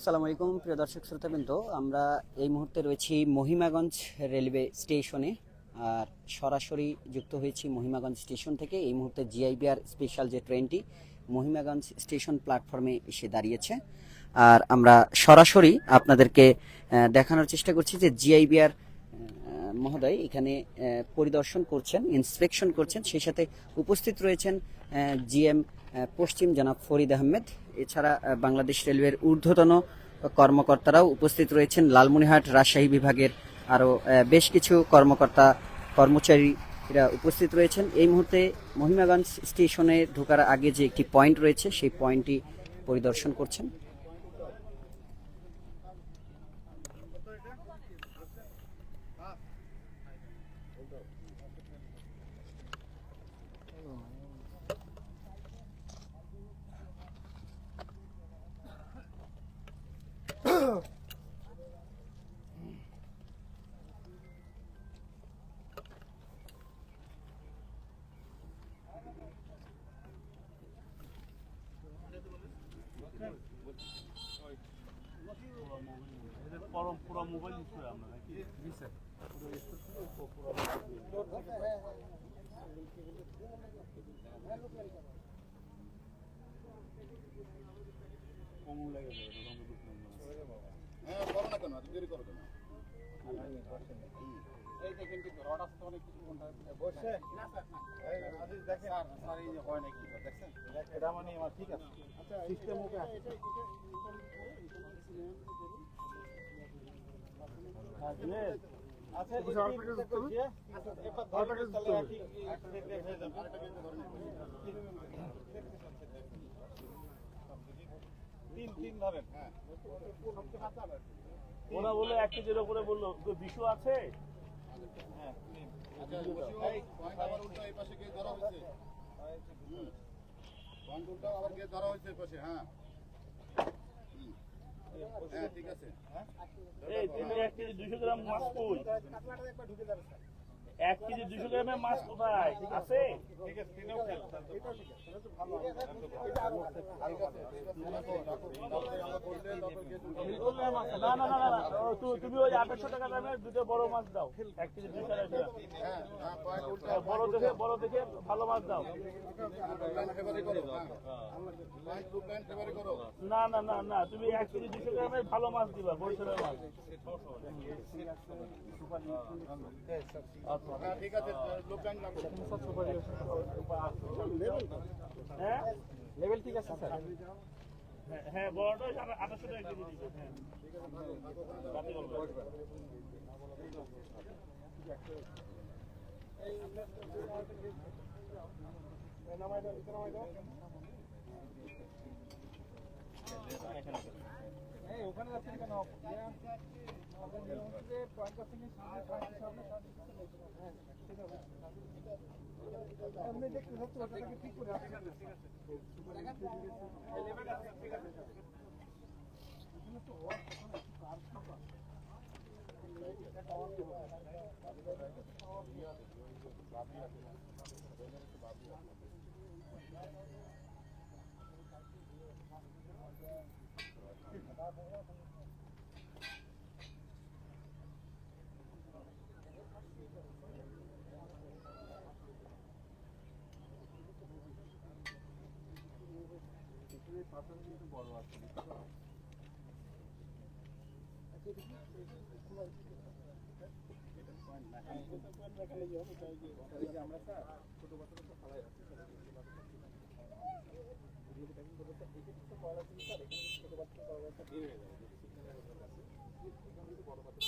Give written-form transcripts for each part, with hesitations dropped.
আসসালামু আলাইকুম প্রিয় দর্শক শ্রোতাবৃন্দ, আমরা এই মুহূর্তে রয়েছি মহিমাগঞ্জ রেলওয়ে স্টেশনে। আর সরাসরি যুক্ত হয়েছি মহিমাগঞ্জ স্টেশন থেকে। এই মুহূর্তে জিআইবিআর স্পেশাল যে ট্রেনটি মহিমাগঞ্জ স্টেশন প্ল্যাটফর্মে এসে দাঁড়িয়েছে। আর আমরা সরাসরি আপনাদেরকে দেখানোর চেষ্টা করছি যে জিআইবিআর মহোদয় এখানে পরিদর্শন করছেন, ইন্সপেকশন করছেন। সেই সাথে উপস্থিত রয়েছেন জিএম পশ্চিম জনাব ফরিদ আহমেদ। এছাড়া বাংলাদেশ রেলওয়ের ঊর্ধ্বতন কর্মকর্তারাও উপস্থিত রয়েছেন। লালমনিরহাট রাজশাহী বিভাগের আরও বেশ কিছু কর্মচারীরা উপস্থিত রয়েছেন। এই মুহূর্তে মহিমাগঞ্জ স্টেশনে ঢোকার আগে যে একটি পয়েন্ট রয়েছে সেই পয়েন্টটি পরিদর্শন করছেন। পুরো মোবাইল ইউজ করে আমরা নাকি? জি স্যার। কমন লাগে হ্যাঁ, করো না কেন এত দেরি করো কেন? এই দেখেন কিন্তু রড আসতে অনেক কিছু বসছে না স্যার। এই আজিজ দেখেন স্যার এই যে হয় নাকি দেখছেন? এটা মানে আমার ঠিক আছে। আচ্ছা সিস্টেম ওকে আছে। আচ্ছা এটা আচ্ছা এবার ধরে তাহলে একটা দেখলে হয়ে যাবে। আরেকটা কিন্তু ধরে তিন ধরেন। হ্যাঁ সবচেয়ে কাঁচা হবে। ওরা বলে 1 কেজির উপরে বললো বিশু আছে। হ্যাঁ আচ্ছা এই পয়েন্ট আবার উল্টো এই পাশে গিয়ে ধরা হয়েছে। পয়েন্ট উল্টো আবার গিয়ে ধরা হয়েছে এই পাশে। হ্যাঁ হ্যাঁ ঠিক আছে। এই তুমি 1 কেজি 200 গ্রাম মাছ কই? 1 কেজি 200 গ্রামের মাছ কোথায় আছে? ঠিক আছে তিনও খেল এটা ভালো না না না না তুমি ওই 2800 টাকা দামের দুটো বড় মাছ দাও। 1 কেজি 200 গ্রাম। হ্যাঁ বড় দেখে ভালো মাছ দাও। না না না না তুমি 1 কেজি 200 গ্রামের ভালো মাছ দিবা, বরিশালের মাছ। ঠিক আছে হ্যাঁ লেভেল ঠিক আছে স্যার। হ্যাঁ বড়টা 2800 টাকা কেজি দিবে। হ্যাঁ ওখানে যাচ্ছেন কেন? ঠিক করে কিন্তু বড় আছে। আমরা স্যার ছোট বাচ্চা তো খাওয়াই রাখছি স্যার। ছোট বাচ্চা বের হয়ে যাবে। বড় বাচ্চা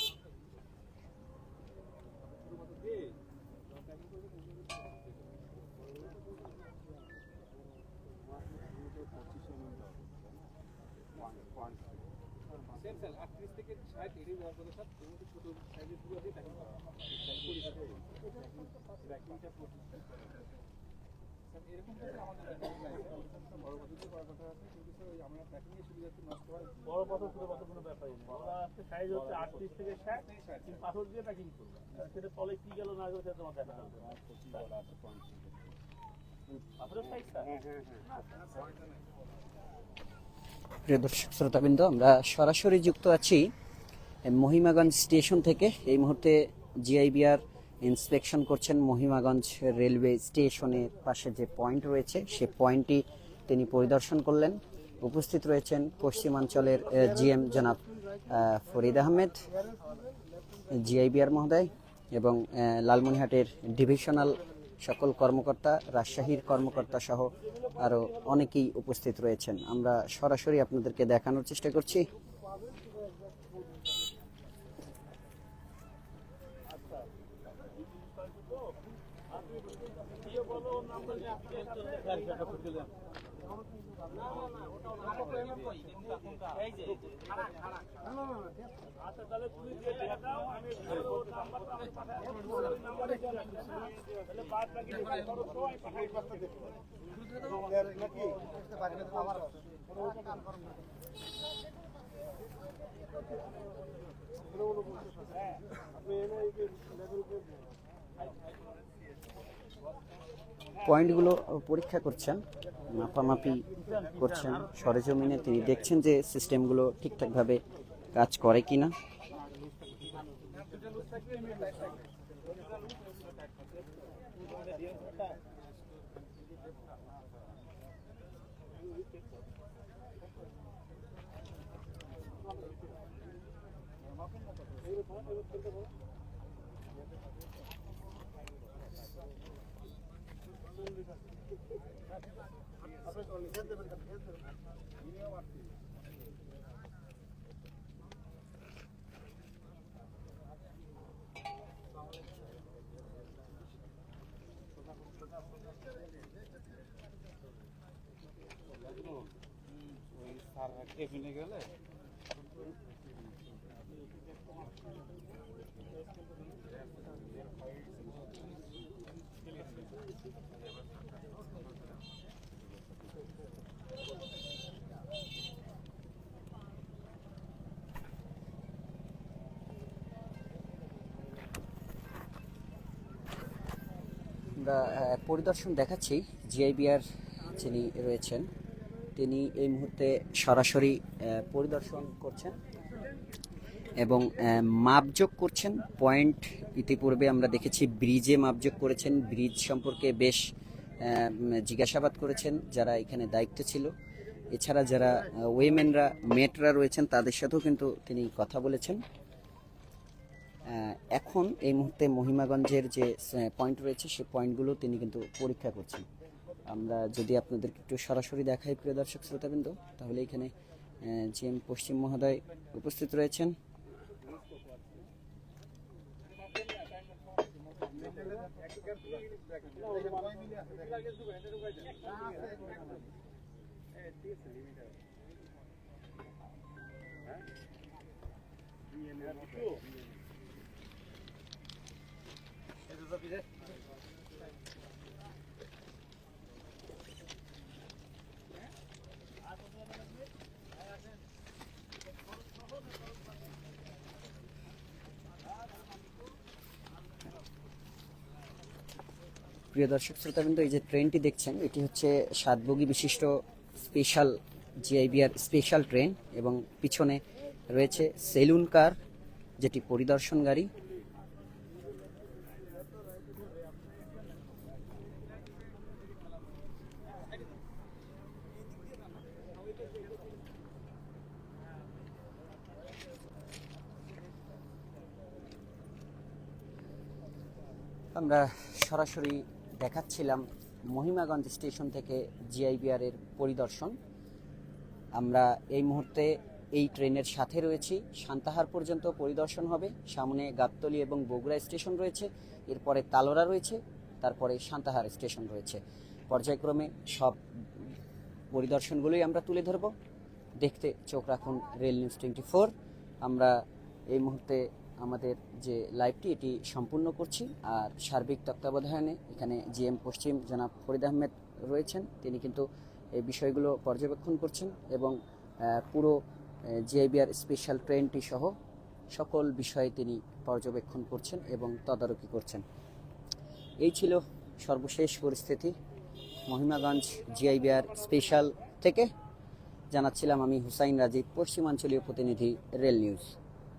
স্যার 38 থেকে 60 এরই ব্যবহার করে স্যার। এর মধ্যে ছোট সাইজের গুলো দিয়ে প্যাকিং করা হয়। স্যার এরকম করে আমাদের বড় পদ্ধতি করার কথা আছে, কিন্তু স্যার ওই আমরা প্যাকিং এর সুবিধা একটু নষ্ট হয়। বড় পদ্ধতি ছোট পদ্ধতি কোনো ব্যাপারই না। ওরা সাইজ হচ্ছে 38 থেকে 60 পাথর দিয়ে প্যাকিং করবে। সেটা তলে কি গেল না গেল সেটা তোমার দেখা যাবে। পাথরের সাইজ স্যার? হ্যাঁ হ্যাঁ হ্যাঁ। প্রিয় দর্শক শ্রোতাবৃন্দ, আমরা সরাসরি যুক্ত আছি মহিমাগঞ্জ স্টেশন থেকে। এই মুহূর্তে জিআইবিআর ইন্সপেকশন করছেন মহিমাগঞ্জ রেলওয়ে স্টেশনের পাশে যে পয়েন্ট রয়েছে সে পয়েন্টটি তিনি পরিদর্শন করলেন। উপস্থিত রয়েছেন পশ্চিমাঞ্চলের জিএম জনাব ফরিদ আহমেদ, জিআইবিআর মহোদয় এবং লালমনিরহাটের ডিভিশনাল সকল কর্মকর্তা, রাজশাহীর কর্মকর্তা সহ আরও অনেকেই উপস্থিত রয়েছেন। আমরা সরাসরি আপনাদেরকে দেখানোর চেষ্টা করছি। আচ্ছা তাহলে তুমি যে দেখাও আমি ওর নাম্বারটা আমি পাঠাই ওর নাম্বারে তাহলে বাদ বাকি করো তো আমি পাঠাই পাঠাতে দেখো নাকি বুঝতে পারি না আমার পয়েন্টগুলো পরীক্ষা করছেন, মাপামাপি করছেন সরেজমিনে। তিনি দেখছেন যে সিস্টেমগুলো ঠিকঠাকভাবে কাজ করে কিনা। আমরা পরিদর্শন দেখাচ্ছি। জিআইবিআর যিনি রয়েছেন তিনি এই মুহূর্তে সরাসরি পরিদর্শন করছেন এবং মাপযোগ করছেন পয়েন্ট। ইতিপূর্বে আমরা দেখেছি ব্রিজে মাপযোগ করেছেন, ব্রিজ সম্পর্কে বেশ জিজ্ঞাসাবাদ করেছেন যারা এখানে দায়িত্ব ছিল। এছাড়া যারা ওয়েমেনরা, মেটরা রয়েছেন তাদের সাথেও কিন্তু তিনি কথা বলেছেন। এখন এই মুহূর্তে মহিমাগঞ্জের যে পয়েন্ট রয়েছে সে পয়েন্টগুলো তিনি কিন্তু পরীক্ষা করছেন। আমরা যদি আপনাদেরকে একটু সরাসরি দেখাই প্রিয় দর্শক শ্রোতাবৃন্দ, তাহলে এখানে জিএম পশ্চিম মহোদয় উপস্থিত রয়েছেন। প্রিয় দর্শক শ্রোতাবৃন্দ, এই যে ট্রেনটি দেখছেন এটি হচ্ছে 7 বগি বিশিষ্ট স্পেশাল জিআইবিআর স্পেশাল ট্রেন এবং পিছনে রয়েছে সেলুন কার, যেটি পরিদর্শন গাড়ি। আমরা সরাসরি দেখাচ্ছিলাম মহিমাগঞ্জ স্টেশন থেকে জিআইবিআর এর পরিদর্শন। আমরা এই মুহূর্তে এই ট্রেনের সাথে রয়েছি। সান্তাহার পর্যন্ত পরিদর্শন হবে। সামনে গাবতলী এবং বগুড়া স্টেশন রয়েছে, এরপরে তালোড়া রয়েছে, তারপরে সান্তাহার স্টেশন রয়েছে। পর্যায়ক্রমে সব পরিদর্শনগুলোই আমরা তুলে ধরব। দেখতে চোখ রাখুন রেল নিউজ 24। আমরা এই মুহূর্তে আমাদের যে লাইভটি এটি সম্পূর্ণ করছি, আর সার্বিক তত্ত্বাবধানে এখানে জিএম পশ্চিম জনাব ফরিদ আহমেদ রয়েছেন। তিনি কিন্তু এই বিষয়গুলো পর্যবেক্ষণ করছেন এবং পুরো জিআইবিআর স্পেশাল ট্রেনটি সহ সকল বিষয়ে তিনি পর্যবেক্ষণ করছেন এবং তদারকি করছেন। এই ছিল সর্বশেষ পরিস্থিতি মহিমাগঞ্জ জিআইবিআর স্পেশাল থেকে। জানাচ্ছিলাম আমি হুসাইন রাজীব, পশ্চিমাঞ্চলীয় প্রতিনিধি, রেল নিউজ।